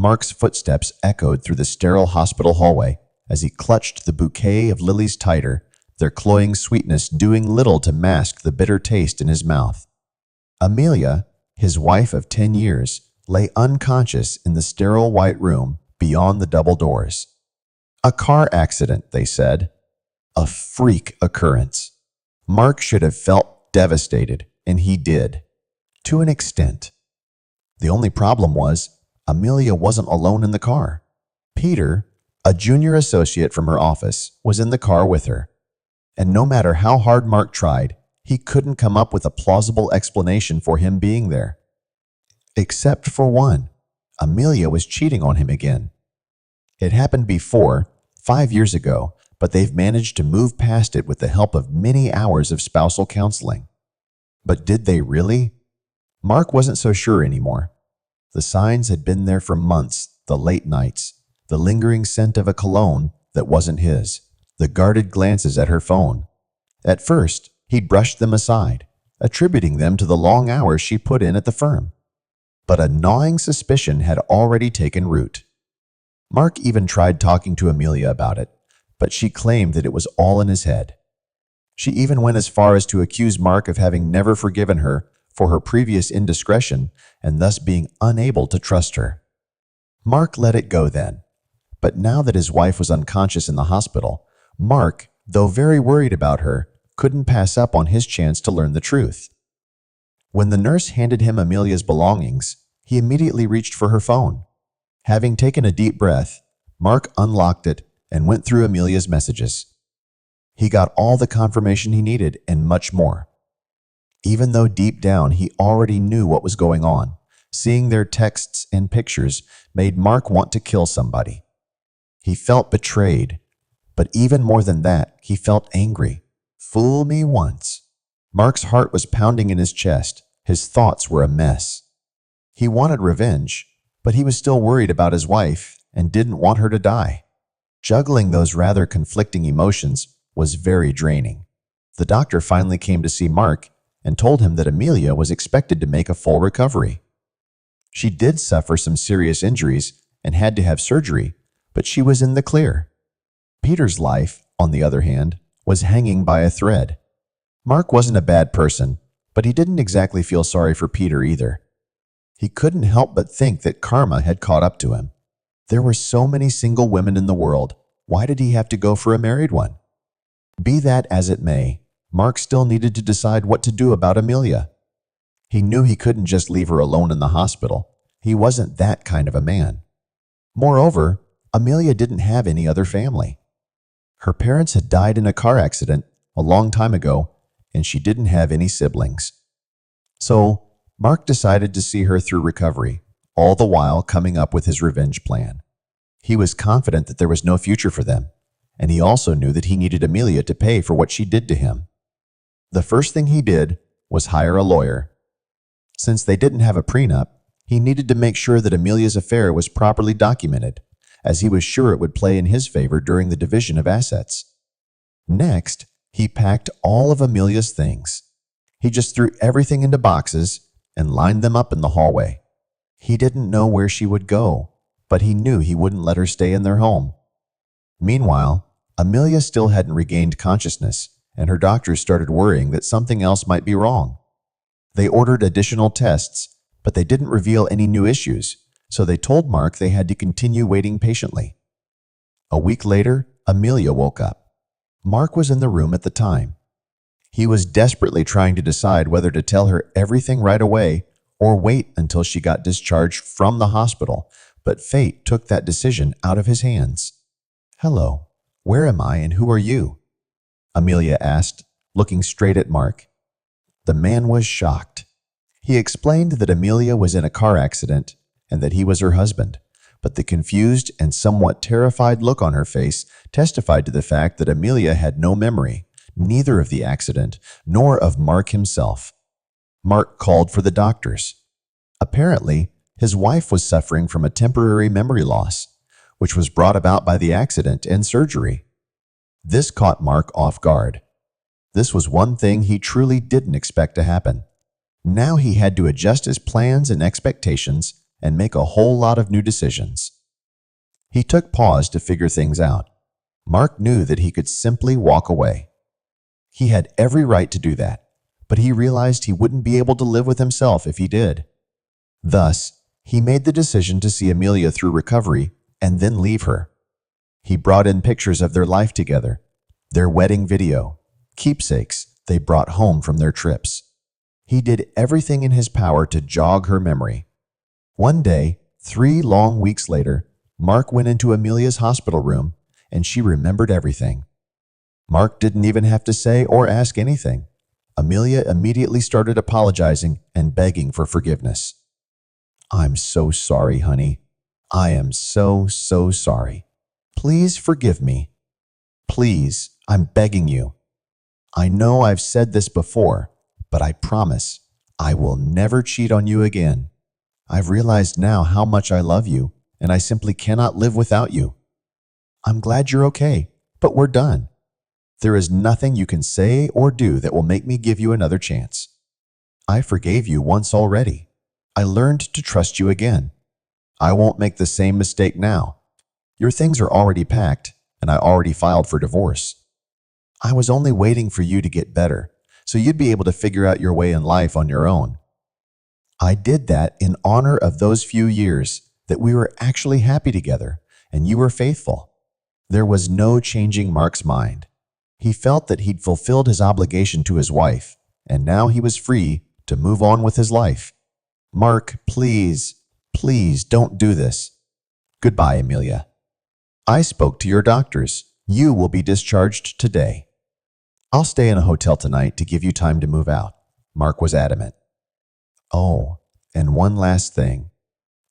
Mark's footsteps echoed through the sterile hospital hallway as he clutched the bouquet of lilies tighter, their cloying sweetness doing little to mask the bitter taste in his mouth. Amelia, his wife of 10 years, lay unconscious in the sterile white room beyond the double doors. A car accident, they said. A freak occurrence. Mark should have felt devastated, and he did. To an extent. The only problem was, Amelia wasn't alone in the car. Peter, a junior associate from her office, was in the car with her. And no matter how hard Mark tried, he couldn't come up with a plausible explanation for him being there. Except for one. Amelia was cheating on him again. It happened before, 5 years ago, but they've managed to move past it with the help of many hours of spousal counseling. But did they really? Mark wasn't so sure anymore. The signs had been there for months, the late nights, the lingering scent of a cologne that wasn't his, the guarded glances at her phone. At first, he brushed them aside, attributing them to the long hours she put in at the firm. But a gnawing suspicion had already taken root. Mark even tried talking to Amelia about it, but she claimed that it was all in his head. She even went as far as to accuse Mark of having never forgiven her for her previous indiscretion and thus being unable to trust her. Mark let it go then. But now that his wife was unconscious in the hospital, Mark, though very worried about her, couldn't pass up on his chance to learn the truth. When the nurse handed him Amelia's belongings, he immediately reached for her phone. Having taken a deep breath, Mark unlocked it and went through Amelia's messages. He got all the confirmation he needed and much more. Even though deep down he already knew what was going on, seeing their texts and pictures made Mark want to kill somebody. He felt betrayed, but even more than that, he felt angry. Fool me once. Mark's heart was pounding in his chest. His thoughts were a mess. He wanted revenge, but he was still worried about his wife and didn't want her to die. Juggling those rather conflicting emotions was very draining. The doctor finally came to see Mark and told him that Amelia was expected to make a full recovery. She did suffer some serious injuries and had to have surgery, but she was in the clear. Peter's life, on the other hand, was hanging by a thread. Mark wasn't a bad person, but he didn't exactly feel sorry for Peter either. He couldn't help but think that karma had caught up to him. There were so many single women in the world. Why did he have to go for a married one? Be that as it may, Mark still needed to decide what to do about Amelia. He knew he couldn't just leave her alone in the hospital. He wasn't that kind of a man. Moreover, Amelia didn't have any other family. Her parents had died in a car accident a long time ago, and she didn't have any siblings. So, Mark decided to see her through recovery, all the while coming up with his revenge plan. He was confident that there was no future for them, and he also knew that he needed Amelia to pay for what she did to him. The first thing he did was hire a lawyer. Since they didn't have a prenup, he needed to make sure that Amelia's affair was properly documented, as he was sure it would play in his favor during the division of assets. Next, he packed all of Amelia's things. He just threw everything into boxes and lined them up in the hallway. He didn't know where she would go, but he knew he wouldn't let her stay in their home. Meanwhile, Amelia still hadn't regained consciousness, and her doctors started worrying that something else might be wrong. They ordered additional tests, but they didn't reveal any new issues, so they told Mark they had to continue waiting patiently. A week later, Amelia woke up. Mark was in the room at the time. He was desperately trying to decide whether to tell her everything right away or wait until she got discharged from the hospital, but fate took that decision out of his hands. "Hello, where am I and who are you?" Amelia asked, looking straight at Mark. The man was shocked. He explained that Amelia was in a car accident and that he was her husband, but the confused and somewhat terrified look on her face testified to the fact that Amelia had no memory, neither of the accident nor of Mark himself. Mark called for the doctors. Apparently, his wife was suffering from a temporary memory loss, which was brought about by the accident and surgery. This caught Mark off guard. This was one thing he truly didn't expect to happen. Now he had to adjust his plans and expectations and make a whole lot of new decisions. He took pause to figure things out. Mark knew that he could simply walk away. He had every right to do that, but he realized he wouldn't be able to live with himself if he did. Thus, he made the decision to see Amelia through recovery and then leave her. He brought in pictures of their life together, their wedding video, keepsakes they brought home from their trips. He did everything in his power to jog her memory. One day, 3 long weeks later, Mark went into Amelia's hospital room and she remembered everything. Mark didn't even have to say or ask anything. Amelia immediately started apologizing and begging for forgiveness. "I'm so sorry, honey. I am so sorry. Please forgive me. Please, I'm begging you. I know I've said this before, but I promise I will never cheat on you again. I've realized now how much I love you, and I simply cannot live without you. I'm glad you're okay, but we're done. There is nothing you can say or do that will make me give you another chance. I forgave you once already. I learned to trust you again. I won't make the same mistake now. Your things are already packed, and I already filed for divorce. I was only waiting for you to get better, so you'd be able to figure out your way in life on your own. I did that in honor of those few years that we were actually happy together, and you were faithful." There was no changing Mark's mind. He felt that he'd fulfilled his obligation to his wife, and now he was free to move on with his life. "Mark, please don't do this. Goodbye, Amelia. I spoke to your doctors. You will be discharged today. I'll stay in a hotel tonight to give you time to move out," Mark was adamant. "Oh, and one last thing.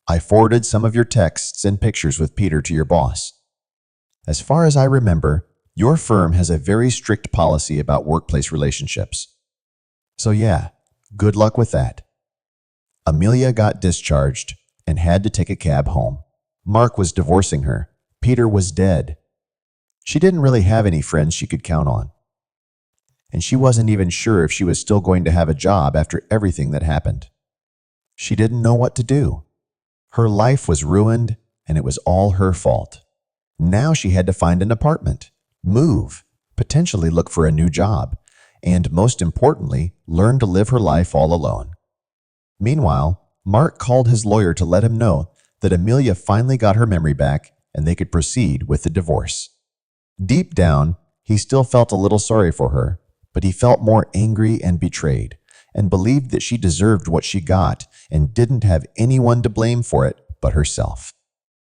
I forwarded some of your texts and pictures with Peter to your boss. As far as I remember, your firm has a very strict policy about workplace relationships. So yeah, good luck with that." Amelia got discharged and had to take a cab home. Mark was divorcing her. Peter was dead. She didn't really have any friends she could count on. And she wasn't even sure if she was still going to have a job after everything that happened. She didn't know what to do. Her life was ruined, and it was all her fault. Now she had to find an apartment, move, potentially look for a new job, and most importantly, learn to live her life all alone. Meanwhile, Mark called his lawyer to let him know that Amelia finally got her memory back and they could proceed with the divorce. Deep down, he still felt a little sorry for her, but he felt more angry and betrayed, and believed that she deserved what she got and didn't have anyone to blame for it but herself.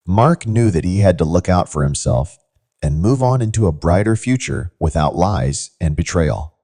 Mark knew that he had to look out for himself and move on into a brighter future without lies and betrayal.